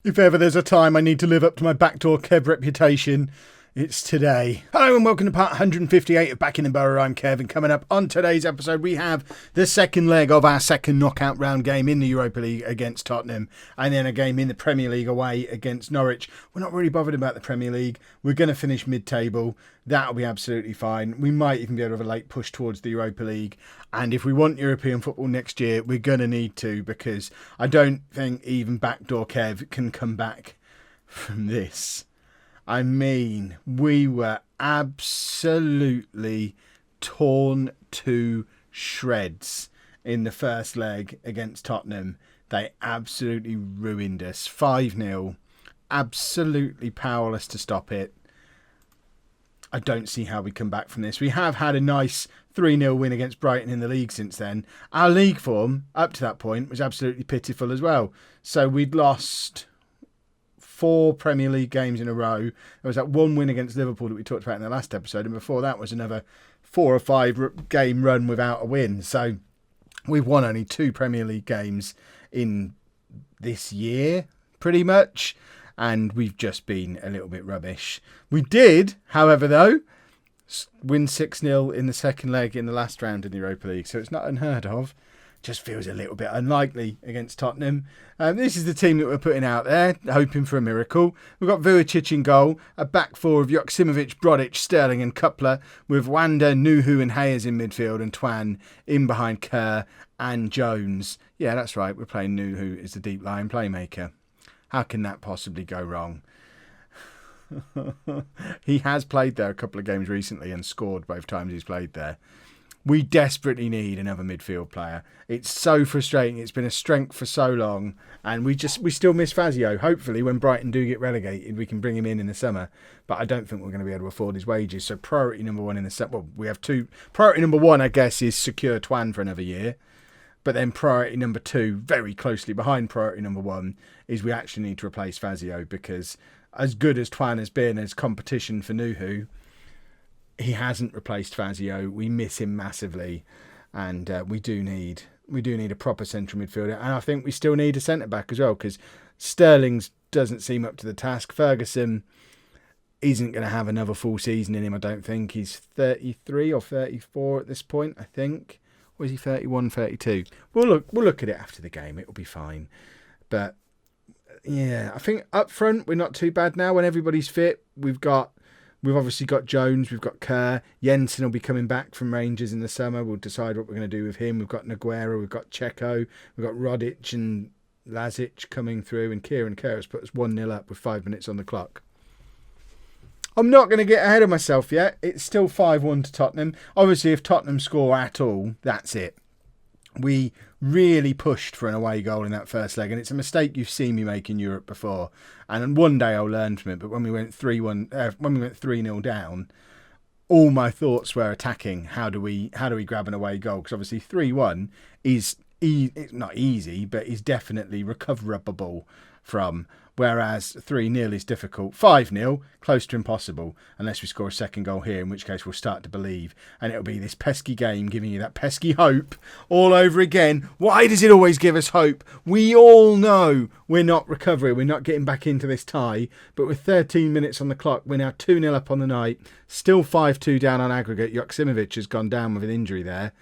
If ever there's a time I need to live up to my backdoor KEV reputation, it's today. Hello and welcome to part 158 of Backing the Boro. I'm Kev, and coming up on today's episode we have the second leg of our second knockout round game in the Europa League against Tottenham, and then a game in the Premier League away against Norwich. We're not really bothered about the Premier League. We're going to finish mid-table. That'll be absolutely fine. We might even be able to have a late push towards the Europa League. And if we want European football next year, we're going to need to, because I don't think even backdoor Kev can come back from this. I mean, we were absolutely torn to shreds in the first leg against Tottenham. They absolutely ruined us. 5-0. Absolutely powerless to stop it. I don't see how we come back from this. We have had a nice 3-0 win against Brighton in the league since then. Our league form, up to that point, was absolutely pitiful as well. So we'd lost 4 Premier League games in a row. There was that one win against Liverpool that we talked about in the last episode, and before that was another 4 or 5 game run without a win. So we've won only 2 Premier League games in this year, pretty much. And we've just been a little bit rubbish. We did, however, though, win 6-0 in the second leg in the last round in the Europa League. So it's not unheard of. Just feels a little bit unlikely against Tottenham. This is the team that we're putting out there, hoping for a miracle. We've got Vujacic in goal, a back four of Joksimovic, Brodic, Sterling and Cutler, with Wanda, Nuhu and Hayes in midfield, and Twan in behind Kerr and Jones. Yeah, that's right, we're playing Nuhu as the deep line playmaker. How can that possibly go wrong? He has played there a couple of games recently and scored both times he's played there. We desperately need another midfield player. It's so frustrating. It's been a strength for so long, and we still miss Fazio. Hopefully, when Brighton do get relegated, we can bring him in the summer. But I don't think we're going to be able to afford his wages. So priority number one in the summer. Well, we have 2. Priority number 1, I guess, is secure Twan for another year. But then priority number 2, very closely behind priority number 1, is we actually need to replace Fazio, because as good as Twan has been as competition for Nuhu, he hasn't replaced Fazio. We miss him massively, and we do need a proper central midfielder. And I think we still need a centre back as well, because Sterling's doesn't seem up to the task. Ferguson isn't going to have another full season in him, I don't think. He's 33 or 34 at this point, I think. Or is he 31, 32? We'll look at it after the game. It'll be fine. But yeah, I think up front we're not too bad now. When everybody's fit, we've obviously got Jones, we've got Kerr. Jensen will be coming back from Rangers in the summer. We'll decide what we're going to do with him. We've got Naguera, we've got Checo, we've got Rodic and Lazic coming through, and Kieran Kerr has put us 1-0 up with 5 minutes on the clock. I'm not going to get ahead of myself yet. It's still 5-1 to Tottenham. Obviously, if Tottenham score at all, that's it. We really pushed for an away goal in that first leg, and it's a mistake you've seen me make in Europe before. And one day I'll learn from it. But when we went 3-0 down, all my thoughts were attacking. How do we grab an away goal? Because obviously 3-1 is it's not easy, but is definitely recoverable from. Whereas 3-0 is difficult. 5-0, close to impossible, unless we score a second goal here, in which case we'll start to believe. And it'll be this pesky game giving you that pesky hope all over again. Why does it always give us hope? We all know we're not recovering. We're not getting back into this tie. But with 13 minutes on the clock, we're now 2-0 up on the night. Still 5-2 down on aggregate. Joksimovic has gone down with an injury there.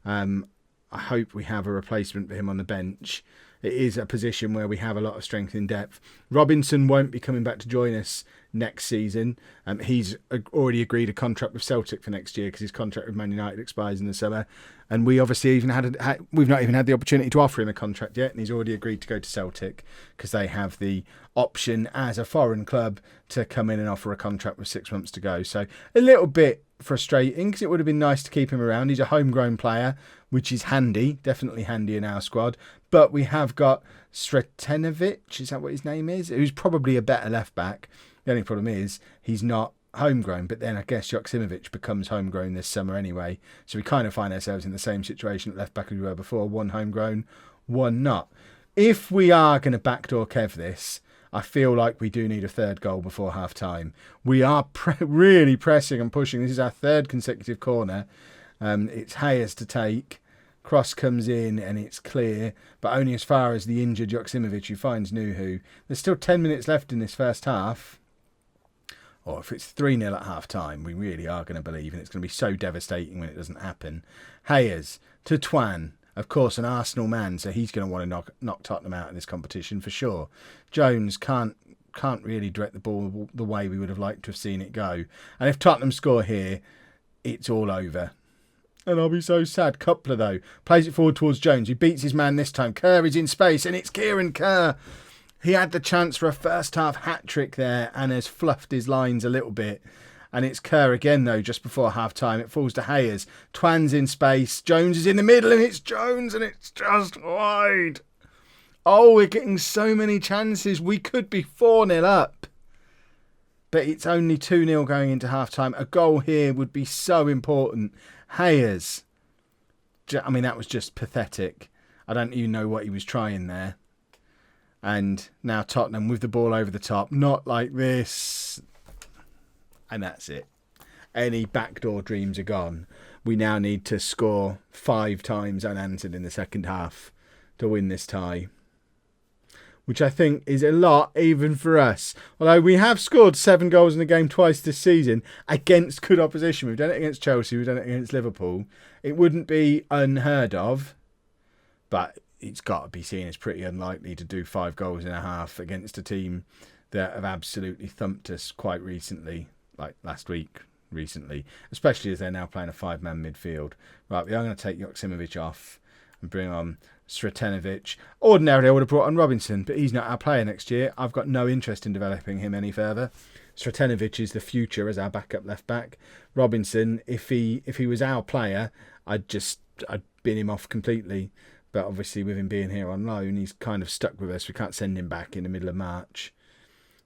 I hope we have a replacement for him on the bench. It is a position where we have a lot of strength in depth. Robinson won't be coming back to join us next season. He's already agreed a contract with Celtic for next year, because his contract with Man United expires in the summer. And we obviously we've not even had the opportunity to offer him a contract yet, and he's already agreed to go to Celtic, because they have the option as a foreign club to come in and offer a contract with 6 months to go. So a little bit frustrating, because it would have been nice to keep him around. He's a homegrown player, which is handy, definitely handy in our squad. But we have got Sretenovic, is that what his name is? Who's probably a better left back. The only problem is he's not homegrown, but then I guess Joksimovic becomes homegrown this summer anyway. So we kind of find ourselves in the same situation at left back as we were before. One homegrown, one not. If we are going to backdoor Kev this, I feel like we do need a third goal before half time. We are really pressing and pushing. This is our 3rd consecutive corner. It's Hayes to take. Cross comes in and it's clear, but only as far as the injured Joksimovic, who finds Nuhu. There's still 10 minutes left in this first half. Or if it's 3-0 at half-time, we really are going to believe, and it's going to be so devastating when it doesn't happen. Hayes to Twan. Of course, an Arsenal man, so he's going to want to knock Tottenham out in this competition for sure. Jones can't really direct the ball the way we would have liked to have seen it go. And if Tottenham score here, it's all over. And I'll be so sad. Coupler, though, plays it forward towards Jones, who beats his man this time. Kerr is in space, and it's Kieran Kerr. He had the chance for a first-half hat-trick there and has fluffed his lines a little bit. And it's Kerr again, though, just before half-time. It falls to Hayes. Twan's in space. Jones is in the middle, and it's Jones, and it's just wide. Oh, we're getting so many chances. We could be 4-0 up. But it's only 2-0 going into half-time. A goal here would be so important. Hayes. I mean, that was just pathetic. I don't even know what he was trying there. And now Tottenham with the ball over the top. Not like this. And that's it. Any backdoor dreams are gone. We now need to score 5 times unanswered in the second half to win this tie. Which I think is a lot even for us. Although we have scored 7 goals in the game twice this season against good opposition. We've done it against Chelsea. We've done it against Liverpool. It wouldn't be unheard of. But it's got to be seen as pretty unlikely to do 5 goals in a half against a team that have absolutely thumped us quite recently, like last week recently, especially as they're now playing a 5-man midfield. Right, I'm going to take Joksimovic off and bring on Sretenovic. Ordinarily, I would have brought on Robinson, but he's not our player next year. I've got no interest in developing him any further. Sretenovic is the future as our backup left back. Robinson, if he was our player, I'd bin him off completely. But obviously, with him being here on loan, he's kind of stuck with us. We can't send him back in the middle of March.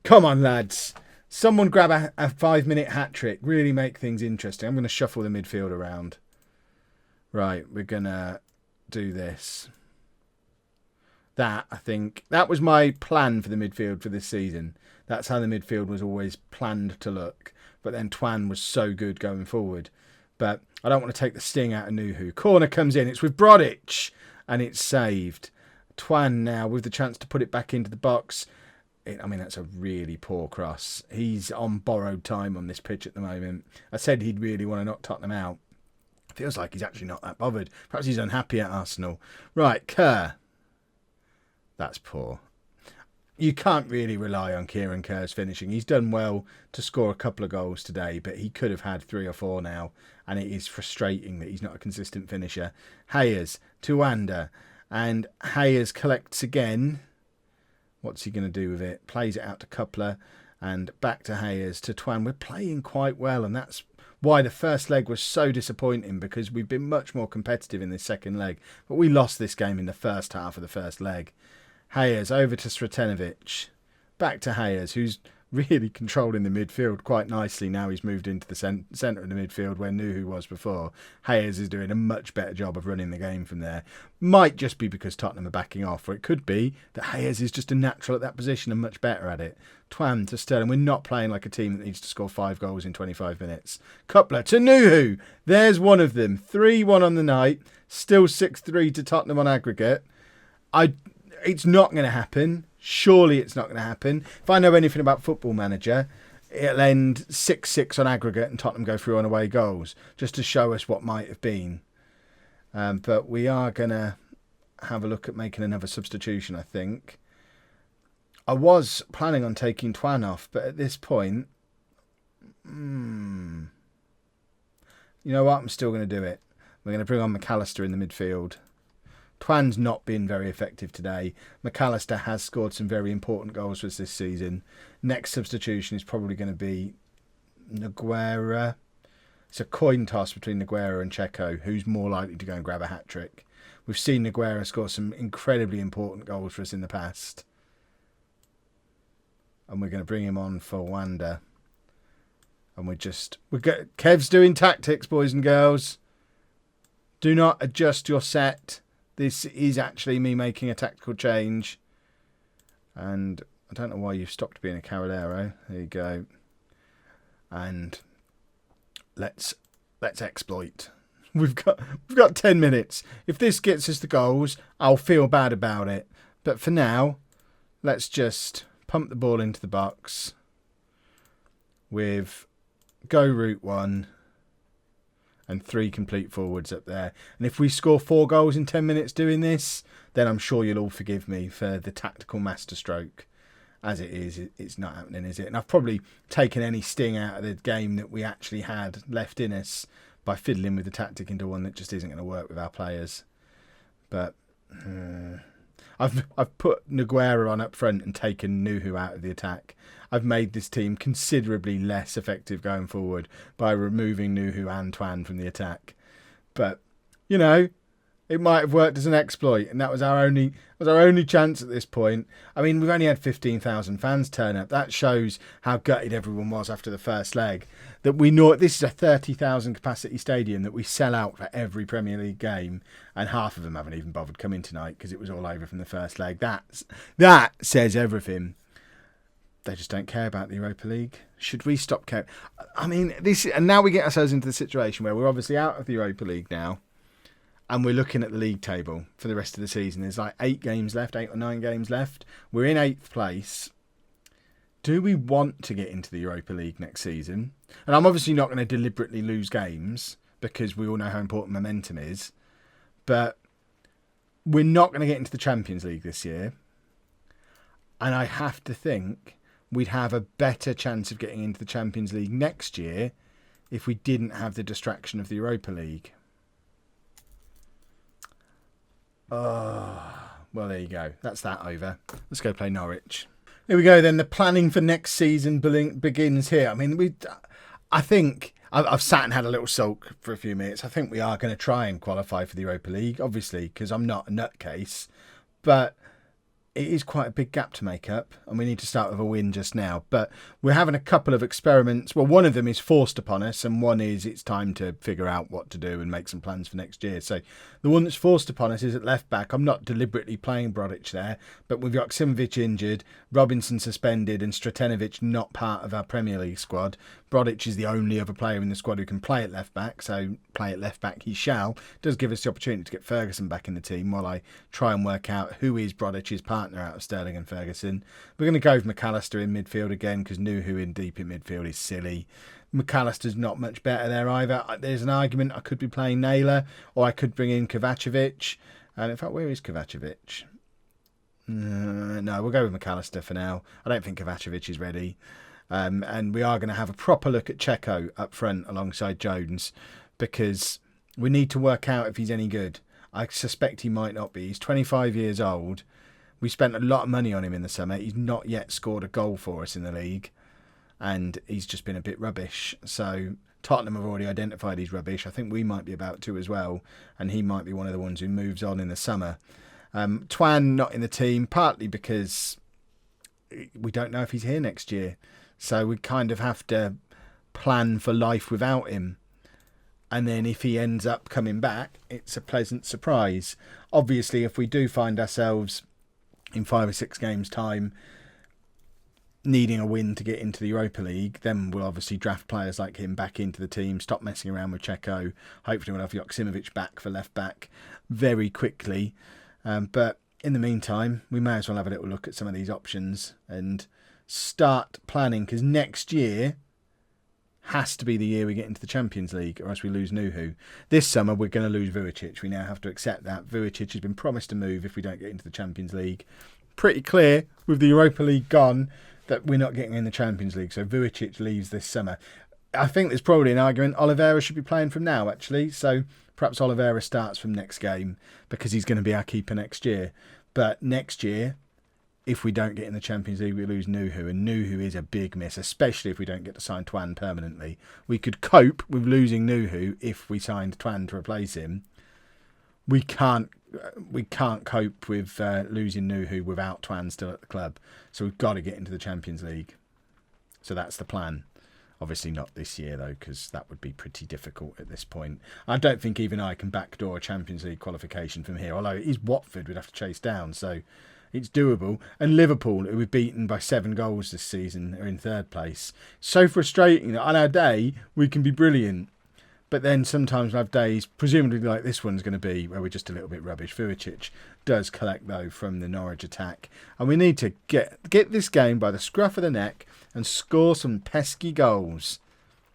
Come on, lads. Someone grab a 5-minute hat-trick. Really make things interesting. I'm going to shuffle the midfield around. Right, we're going to do this. That, I think, that was my plan for the midfield for this season. That's how the midfield was always planned to look. But then Twan was so good going forward. But I don't want to take the sting out of Nuhu. Corner comes in. It's with Brodic. And it's saved. Twan now with the chance to put it back into the box. I mean, that's a really poor cross. He's on borrowed time on this pitch at the moment. I said he'd really want to knock Tottenham out. Feels like he's actually not that bothered. Perhaps he's unhappy at Arsenal. Right, Kerr. That's poor. You can't really rely on Kieran Kerr's finishing. He's done well to score a couple of goals today, but he could have had 3 or 4 now. And it is frustrating that he's not a consistent finisher. Hayes to Wanda. And Hayes collects again. What's he going to do with it? Plays it out to Coupler. And back to Hayes to Twan. We're playing quite well. And that's why the first leg was so disappointing. Because we've been much more competitive in this second leg. But we lost this game in the first half of the first leg. Hayes over to Sretenovic. Back to Hayes, who's really controlling the midfield quite nicely. Now he's moved into the centre of the midfield where Nuhu was before. Hayes is doing a much better job of running the game from there. Might just be because Tottenham are backing off, or it could be that Hayes is just a natural at that position and much better at it. Twan to Sterling. We're not playing like a team that needs to score 5 goals in 25 minutes. Coupler to Nuhu. There's one of them. 3-1 on the night. Still 6-3 to Tottenham on aggregate. It's not going to happen. Surely it's not going to happen. If I know anything about Football Manager, it'll end 6-6 on aggregate and Tottenham go through on away goals, just to show us what might have been. But we are going to have a look at making another substitution, I think. I was planning on taking Twan off, but at this point, you know what? I'm still going to do it. We're going to bring on McAllister in the midfield. Twan's not been very effective today. McAllister has scored some very important goals for us this season. Next substitution is probably going to be Nogueira. It's a coin toss between Nogueira and Checo. Who's more likely to go and grab a hat-trick? We've seen Nogueira score some incredibly important goals for us in the past. And we're going to bring him on for Wanda. And Kev's doing tactics, boys and girls. Do not adjust your set. This is actually me making a tactical change. And I don't know why you've stopped being a Carolero. There you go. And let's exploit. We've got 10 minutes. If this gets us the goals, I'll feel bad about it. But for now, let's just pump the ball into the box with go route 1 and 3 complete forwards up there. And if we score 4 goals in 10 minutes doing this, then I'm sure you'll all forgive me for the tactical masterstroke. As it is, it's not happening, is it? And I've probably taken any sting out of the game that we actually had left in us by fiddling with the tactic into one that just isn't going to work with our players. But I've put Nguera on up front and taken Nuhu out of the attack. I've made this team considerably less effective going forward by removing Nuhu and Twan from the attack. But, you know, it might have worked as an exploit, and that was our only chance at this point. I mean, we've only had 15,000 fans turn up. That shows how gutted everyone was after the first leg. That we know this is a 30,000 capacity stadium that we sell out for every Premier League game, and half of them haven't even bothered coming tonight because it was all over from the first leg. That says everything. They just don't care about the Europa League. Should we stop caring? I mean, and now we get ourselves into the situation where we're obviously out of the Europa League now. And we're looking at the league table for the rest of the season. There's like 8 or 9 games left. We're in 8th place. Do we want to get into the Europa League next season? And I'm obviously not going to deliberately lose games because we all know how important momentum is. But we're not going to get into the Champions League this year. And I have to think we'd have a better chance of getting into the Champions League next year if we didn't have the distraction of the Europa League. Oh, well, there you go. That's that over. Let's go play Norwich. Here we go then. The planning for next season begins here. I mean, I think I've sat and had a little sulk for a few minutes. I think we are going to try and qualify for the Europa League, obviously, because I'm not a nutcase. But it is quite a big gap to make up, and we need to start with a win just now. But we're having a couple of experiments. Well, one of them is forced upon us, and one is it's time to figure out what to do and make some plans for next year. So the one that's forced upon us is at left back. I'm not deliberately playing Brodic there, but we've got Simovic injured, Robinson suspended, and Stratenovic not part of our Premier League squad. Brodic is the only other player in the squad who can play at left back, so play at left back he shall. It does give us the opportunity to get Ferguson back in the team while I try and work out who is Brodic's partner out of Sterling and Ferguson. We're going to go with McAllister in midfield again because Nuhu in deep in midfield is silly. McAllister's not much better there either. There's an argument I could be playing Naylor, or I could bring in Kovacevic. And in fact, where is Kovacevic? No, we'll go with McAllister for now. I don't think Kovacevic is ready. And we are going to have a proper look at Checo up front alongside Jones because we need to work out if he's any good. I suspect he might not be. He's 25 years old. We spent a lot of money on him in the summer. He's not yet scored a goal for us in the league. And he's just been a bit rubbish. So Tottenham have already identified he's rubbish. I think we might be about to as well. And he might be one of the ones who moves on in the summer. Twan not in the team, partly because we don't know if he's here next year. So we kind of have to plan for life without him. And then if he ends up coming back, it's a pleasant surprise. Obviously, if we do find ourselves in 5 or 6 games' time needing a win to get into the Europa League, then we'll obviously draft players like him back into the team, stop messing around with Checo. Hopefully we'll have Joksimovic back for left back very quickly. But in the meantime, we may as well have a little look at some of these options and start planning, because next year has to be the year we get into the Champions League, or else we lose Nuhu. This summer we're going to lose Vujicic. We now have to accept that. Vujicic has been promised a move if we don't get into the Champions League. Pretty clear with the Europa League gone that we're not getting in the Champions League, so Vujicic leaves this summer. I think there's probably an argument Oliveira should be playing from now, actually, so perhaps Oliveira starts from next game because he's going to be our keeper next year. But next year, if we don't get in the Champions League, we lose Nuhu, and Nuhu is a big miss, especially if we don't get to sign Twan permanently. We could cope with losing Nuhu if we signed Twan to replace him. We can't cope with losing Nuhu without Twan still at the club. So we've got to get into the Champions League. So that's the plan. Obviously not this year, though, because that would be pretty difficult at this point. I don't think even I can backdoor a Champions League qualification from here, although it is Watford we'd have to chase down, so it's doable. And Liverpool, who we've beaten by 7 goals this season, are in 3rd place. So frustrating that on our day, we can be brilliant. But then sometimes I have days, presumably like this one's going to be, where we're just a little bit rubbish. Vujicic does collect, though, from the Norwich attack. And we need to get this game by the scruff of the neck and score some pesky goals.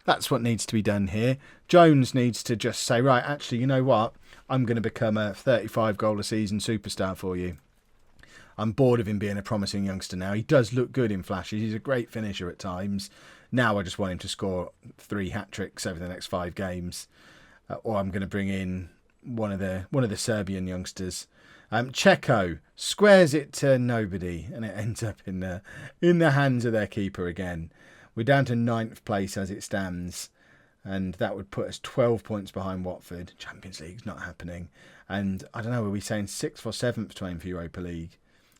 That's what needs to be done here. Jones needs to just say, right, actually, you know what? I'm going to become a 35-goal-a-season superstar for you. I'm bored of him being a promising youngster now. He does look good in flashes. He's a great finisher at times. Now I just want him to score 3 hat-tricks over the next 5 games. Or I'm going to bring in one of the Serbian youngsters. Checo squares it to nobody, and it ends up in the hands of their keeper again. We're down to 9th place as it stands, and that would put us 12 points behind Watford. Champions League's not happening. And I don't know, are we saying 6th or 7th to aim for Europa League?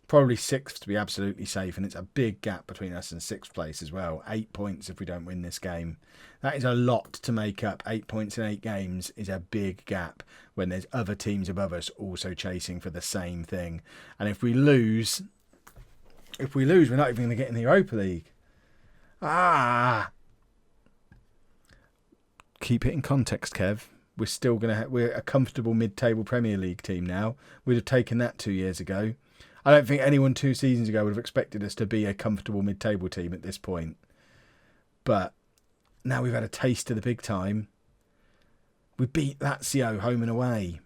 Probably 6th to be absolutely safe, and it's a big gap between us and 6th place as well. 8 points if we don't win this game. That is a lot to make up. 8 points in 8 games is a big gap when there's other teams above us also chasing for the same thing. And if we lose, we're not even going to get in the Europa League. Keep it in context, Kev. We're still we're a comfortable mid-table Premier League team now. We'd have taken that 2 years ago. I don't think anyone 2 seasons ago would have expected us to be a comfortable mid-table team at this point. But now we've had a taste of the big time. We beat Lazio home and away.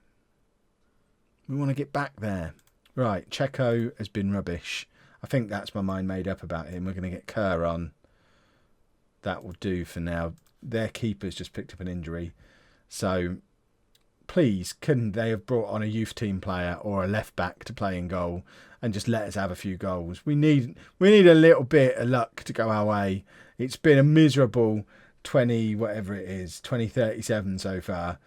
We want to get back there. Right, Checo has been rubbish. I think that's my mind made up about him. We're going to get Kerr on. That will do for now. Their keeper's just picked up an injury. So please, couldn't they have brought on a youth team player or a left back to play in goal and just let us have a few goals? We need a little bit of luck to go our way. It's been a miserable 2037 so far.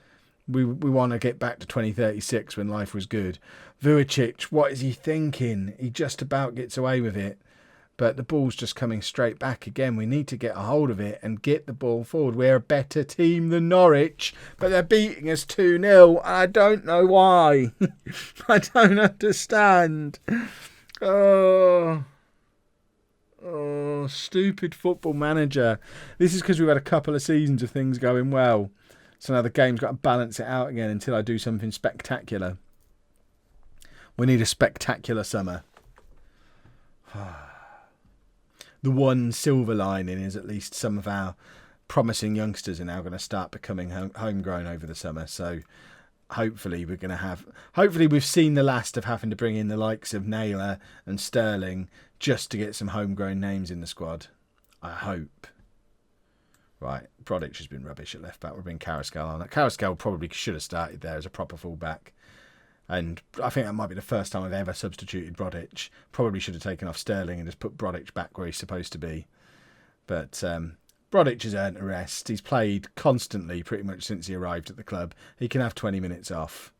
We want to get back to 2036 when life was good. Vujicic, what is he thinking? He just about gets away with it. But the ball's just coming straight back again. We need to get a hold of it and get the ball forward. We're a better team than Norwich, but they're beating us 2-0. I don't know why. I don't understand. Oh, stupid football manager. This is because we've had a couple of seasons of things going well. So now the game's got to balance it out again until I do something spectacular. We need a spectacular summer. The one silver lining is at least some of our promising youngsters are now going to start becoming homegrown over the summer. So hopefully we've seen the last of having to bring in the likes of Naylor and Sterling just to get some homegrown names in the squad. I hope. Right, Brodic has been rubbish at left back. We're bringing Carrascal on. Carrascal probably should have started there as a proper full-back. And I think that might be the first time I've ever substituted Brodic. Probably should have taken off Sterling and just put Brodic back where he's supposed to be. But Brodic has earned a rest. He's played constantly pretty much since he arrived at the club. He can have 20 minutes off.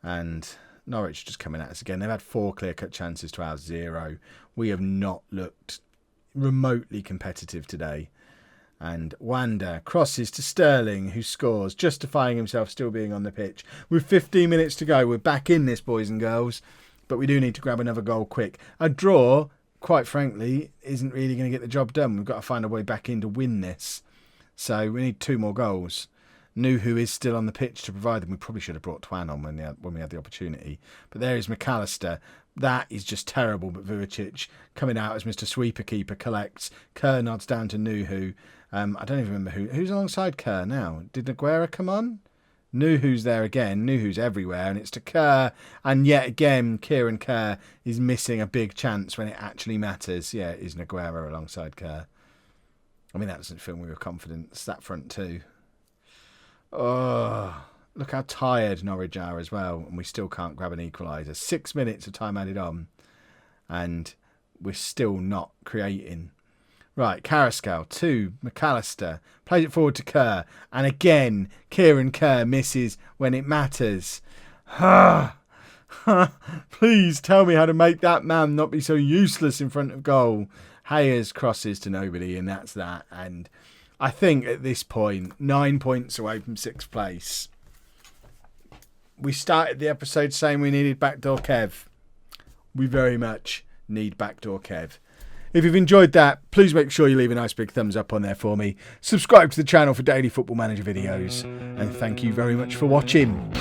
And Norwich just coming at us again. They've had 4 clear-cut chances to our 0. We have not looked remotely competitive today. And Wanda crosses to Sterling, who scores, justifying himself still being on the pitch. With 15 minutes to go, we're back in this, boys and girls. But we do need to grab another goal quick. A draw, quite frankly, isn't really going to get the job done. We've got to find a way back in to win this. So we need 2 more goals. Nuhu is still on the pitch to provide them. We probably should have brought Twan on when we had the opportunity. But there is McAllister. That is just terrible. But Vujicic coming out as Mr. Sweeper Keeper collects. Kerr nods down to Nuhu. I don't even remember who's alongside Kerr now. Did Aguero come on? Nuhu's there again. Nuhu's everywhere, and it's to Kerr. And yet again, Kieran Kerr is missing a big chance when it actually matters. Yeah, it is Aguero alongside Kerr. I mean, that doesn't fill me with confidence. That front two. Oh, look how tired Norwich are as well, and we still can't grab an equaliser. 6 minutes of time added on, and we're still not creating. Right, Carrascal to McAllister. Plays it forward to Kerr. And again, Kieran Kerr misses when it matters. Please tell me how to make that man not be so useless in front of goal. Hayes crosses to nobody, and that's that. And I think at this point, 9 points away from 6th place. We started the episode saying we needed backdoor Kev. We very much need backdoor Kev. If you've enjoyed that, please make sure you leave a nice big thumbs up on there for me. Subscribe to the channel for daily Football Manager videos. And thank you very much for watching.